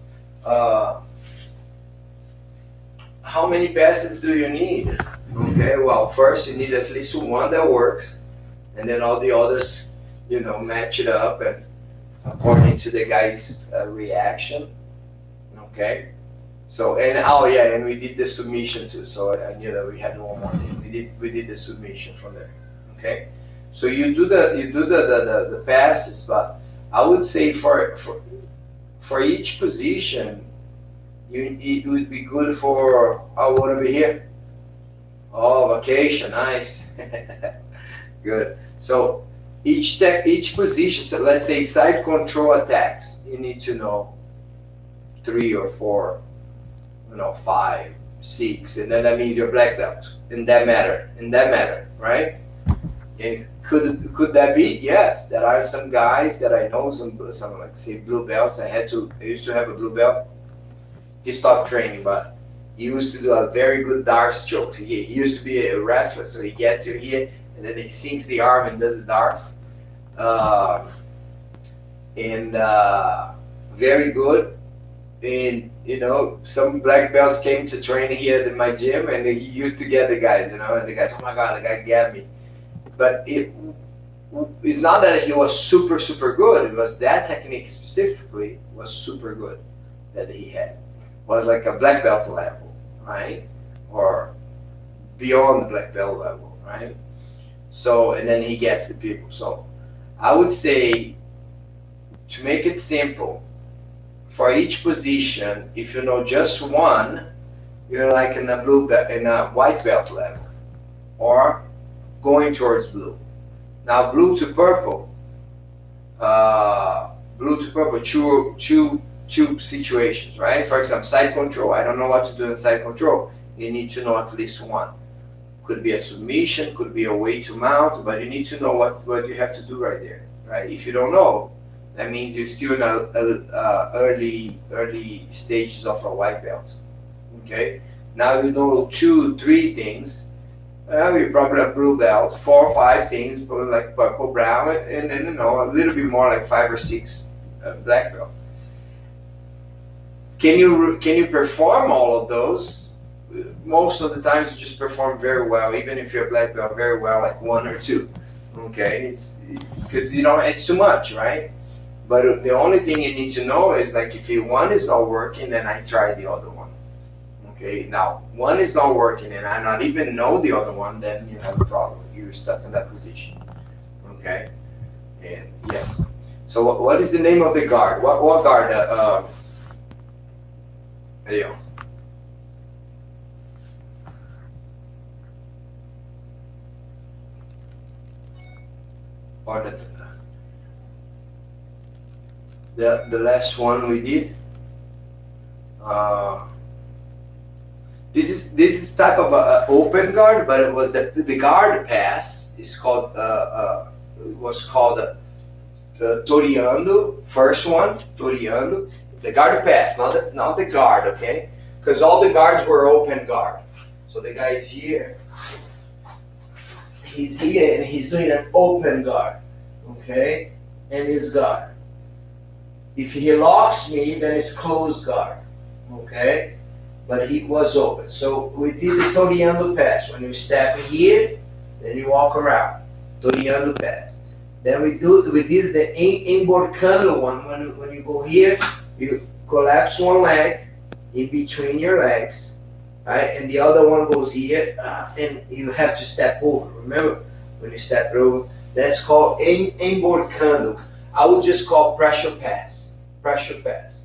How many passes do you need? Okay, well, first you need at least one that works, and then all the others, match it up and according to the guy's reaction. Okay, so and we did the submission too. So I knew that we had one more thing. We did the submission from there. Okay, so you do the passes, but I would say for each position, it would be good for. I want to be here. Oh, vacation, nice. Good. So each position, so let's say side control attacks, you need to know 3 or 4, 5, 6, and then that means you're black belt in that matter, right? And could that be? Yes, there are some guys that I know, some like say blue belts. I used to have a blue belt. He stopped training, but he used to do a very good darts stroke. He used to be a wrestler, so he gets you here, and then he sinks the arm and does the darts. And and very good. And some black belts came to train here at my gym, and he used to get the guys, and the guys, oh my god, the guy got me. But it's not that he was super good. It was that technique specifically was super good that he had. Was like a black belt level, right? Or beyond the black belt level, right? So, and then he gets the people. So I would say, to make it simple, for each position, if you know just one, you're like in a white belt level, or going towards blue. Now blue to purple, two situations, right? For example, side control. I don't know what to do in side control. You need to know at least one. Could be a submission, could be a way to mount, but you need to know what you have to do right there, right? If you don't know, that means you're still in early stages of a white belt. Okay. Now you know 2, 3 things. You're probably a blue belt. 4 or 5 things, probably like purple, brown, and then a little bit more like 5 or 6 black belt. Can you perform all of those? Most of the times you just perform very well, even if you're a black belt, very well, like 1 or 2. Okay, it's because it's too much, right? But the only thing you need to know is, like, if one is not working, then I try the other one. Okay, now one is not working and I not even know the other one, then you have a problem. You're stuck in that position. Okay, and yes. So what is the name of the guard? What guard? Leo. Or the last one we did. This is type of a open guard, but it was the guard pass is called was called toreando. First one, toreando. The guard pass, not the guard, okay? Because all the guards were open guard. So the guy is here. He's here and he's doing an open guard, okay? And his guard. If he locks me, then it's closed guard, okay? But he was open. So we did the toreando pass. When you step here, then you walk around. Toreando pass. Then we did the emborcando one. When you go here, you collapse one leg in between your legs, right? And the other one goes here, and you have to step over. Remember, when you step over, that's called emborcando. I would just call pressure pass. Pressure pass.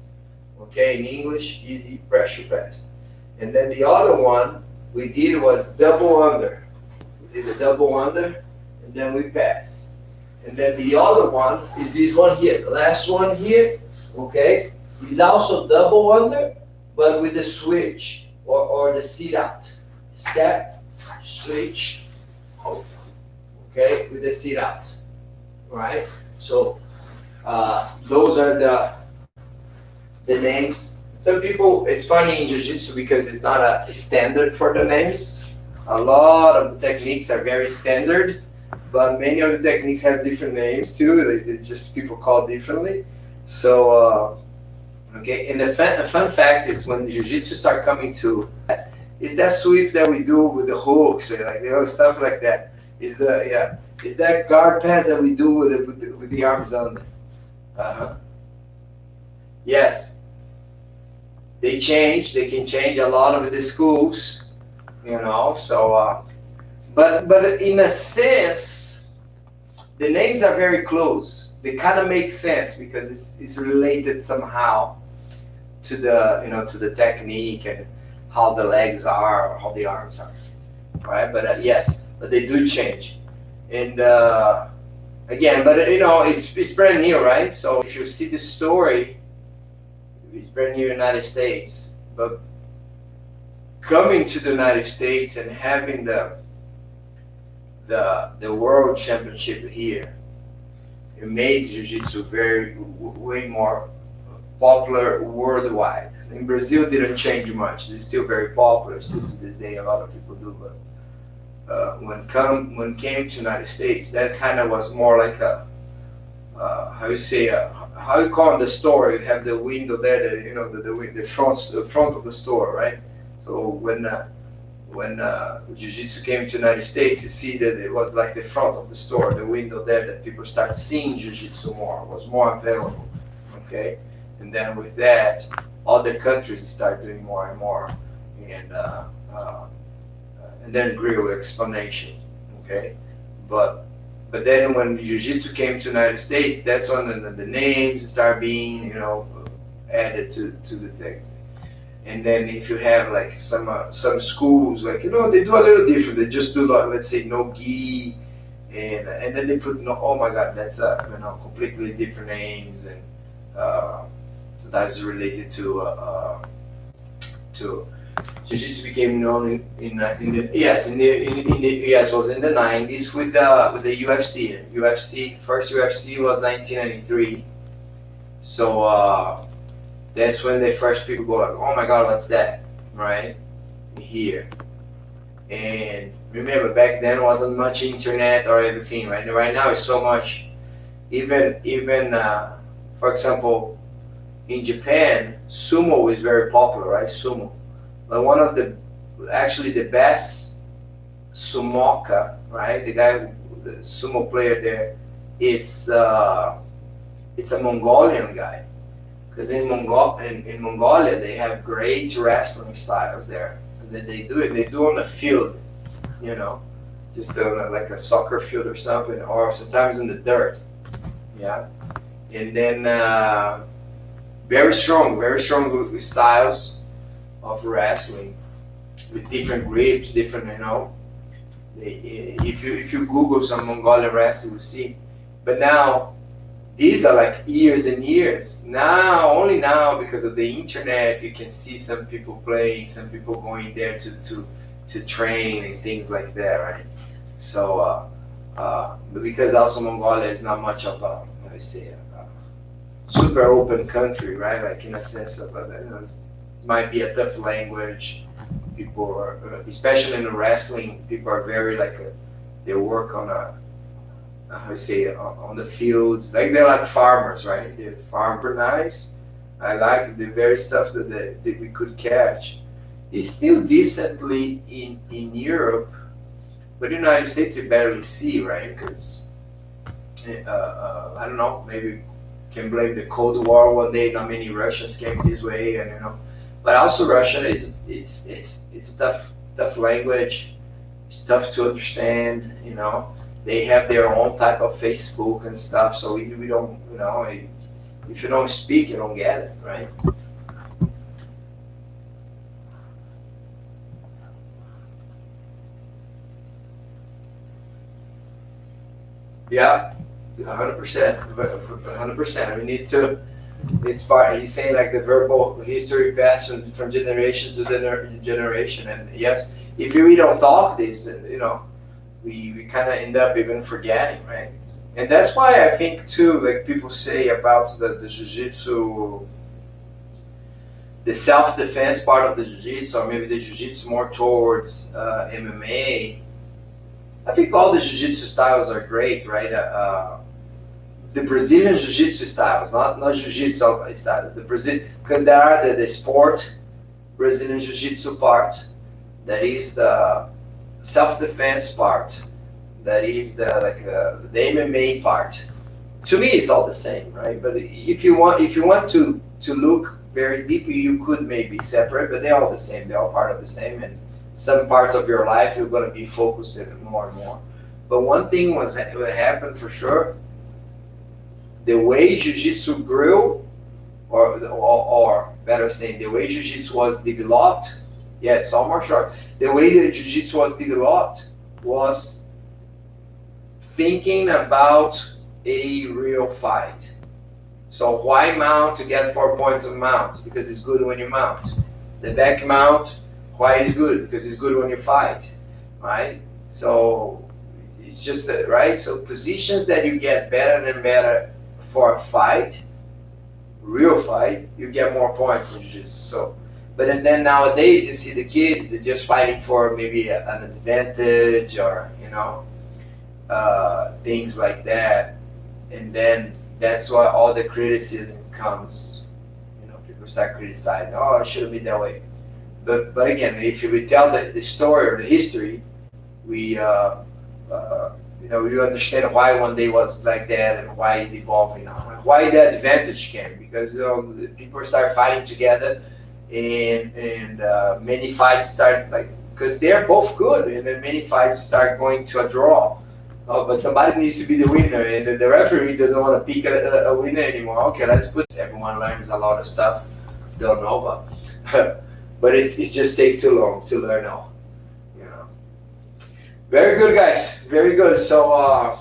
Okay, in English, easy pressure pass. And then the other one we did was double under. We did a double under, and then we pass. And then the other one is this one here. The last one here, okay, is also double under, but with the switch or the sit out. Step, switch, hold. Okay, with the sit out. Right? So those are the names. Some people, it's funny in Jiu Jitsu because it's not a standard for the names. A lot of the techniques are very standard, but many of the techniques have different names too. It's just people call differently. So, okay, and the fun fact is when Jiu Jitsu start coming to, is that sweep that we do with the hooks, or like, stuff like that. Is that guard pass that we do with the arms under. Yes. They can change a lot of the schools, so, but in a sense, the names are very close. They kind of make sense because it's related somehow to the technique and how the legs are, or how the arms are, right? But yes, but they do change. And again, but it's brand new, right? So if you see the story, it's brand new United States, but coming to the United States and having the world championship here, it made Jiu-Jitsu way more popular worldwide. In Brazil, didn't change much. It's still very popular. Still to this day, a lot of people do. But when came to United States, that kind of was more like a how you call it, the store. You have the window there, the front of the store, right? So when Jiu-Jitsu came to the United States, you see that it was like the front of the store, the window there, that people start seeing Jiu-Jitsu more. It was more available, okay? And then with that, other countries start doing more and more, and then grew exponentially, okay? But then when Jiu-Jitsu came to the United States, that's when the names start being, added to the thing. And then if you have like some schools, like, they do a little different. They just do, like, let's say, no gi, and then they put no. Oh my God, that's completely different names, and sometimes related to Jiu-Jitsu became known in the yes was in the 90s with the UFC. First UFC was 1993. So that's when the first people go like, oh my God, what's that, right? Here. And remember, back then wasn't much internet or everything, right? Right now it's so much. Even for example, in Japan, sumo is very popular, right? Sumo. But one of the best sumoka, right? The sumo player there, it's a Mongolian guy. Because in Mongolia, they have great wrestling styles there. And then they do on the field, just on like a soccer field or something, or sometimes in the dirt, yeah. And then very strong styles of wrestling with different grips, different, if you Google some Mongolian wrestling, you'll see. But now, these are like years and years. Only now, because of the internet, you can see some people playing, some people going there to train and things like that, right? So, but because also Mongolia is not much of a, super open country, right? Like in a sense of, might be a tough language. People are, especially in the wrestling, people are very they work on on the fields, like they're like farmers, right? They farm pretty nice. I like the very stuff that we could catch. It's still decently in Europe, but in the United States you barely see, right? Because I don't know, maybe can blame the Cold War one day. Not many Russians came this way, and but also Russia is it's a tough language. It's tough to understand, They have their own type of Facebook and stuff, so we don't, if you don't speak, you don't get it, right? Yeah, 100%, 100%. We need to. It's part. He's saying like the verbal history passed from generation to generation, and yes, if we don't talk this, we kind of end up even forgetting, right? And that's why I think too, like people say about the jiu-jitsu, the self-defense part of the jiu-jitsu, or maybe the jiu-jitsu more towards MMA. I think all the jiu-jitsu styles are great, right? The Brazilian jiu-jitsu styles, not jiu-jitsu styles, the Brazilian, because there are the sport Brazilian jiu-jitsu part, that is the self-defense part, that is the MMA part. To me, it's all the same, right? But if you want to look very deeply, you could maybe separate, but they're all the same. They're all part of the same, and some parts of your life you're going to be focused in more and more. But one thing what happened for sure, the way jiu-jitsu grew, or better saying, the way jiu-jitsu was developed. Yeah, it's all martial art. The way that jiu-jitsu was developed was thinking about a real fight. So why mount to get 4 points of mount? Because it's good when you mount. The back mount, why is good? Because it's good when you fight, right? So it's just that, right? So positions that you get better and better for a fight, real fight, you get more points in jiu-jitsu. So, but then nowadays you see the kids, they're just fighting for maybe an advantage, or things like that, and then that's why all the criticism comes. You know, people start criticizing, oh, it shouldn't be that way. But again, if we tell the story or the history, we you know, we understand why one day was like that and why it's evolving now, and why the advantage came, because you know, people start fighting together, and many fights start like, because they're both good, and then many fights start going to a draw. Oh, but somebody needs to be the winner, and the referee doesn't want to pick a winner anymore. Okay, let's put. Everyone learns a lot of stuff. Don't know, but but it's just take too long to learn all. You know. Very good, guys. Very good. So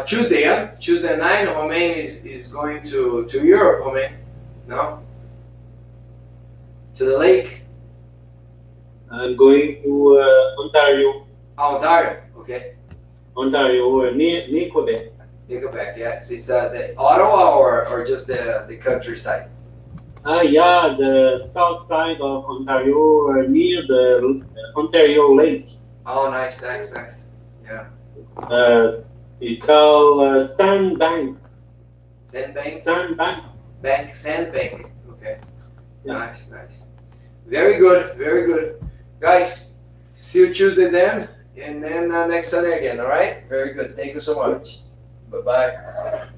Tuesday, yeah, Tuesday at 9. Romain is going to Europe. Romain, no, to the lake. I'm going to Ontario. Oh, Ontario. Okay. Ontario, near Quebec. Nickelback, yes. It's the Ottawa or just the countryside? Yeah, the south side of Ontario, near the Ontario Lake. Oh, nice, nice, nice. Yeah. It's called Sandbanks. Sandbanks? Sandbank. Sandbank. Okay. Yeah. Nice, nice. Very good, very good. Guys, see you Tuesday then, and then next Sunday again, all right? Very good. Thank you so much. Bye-bye.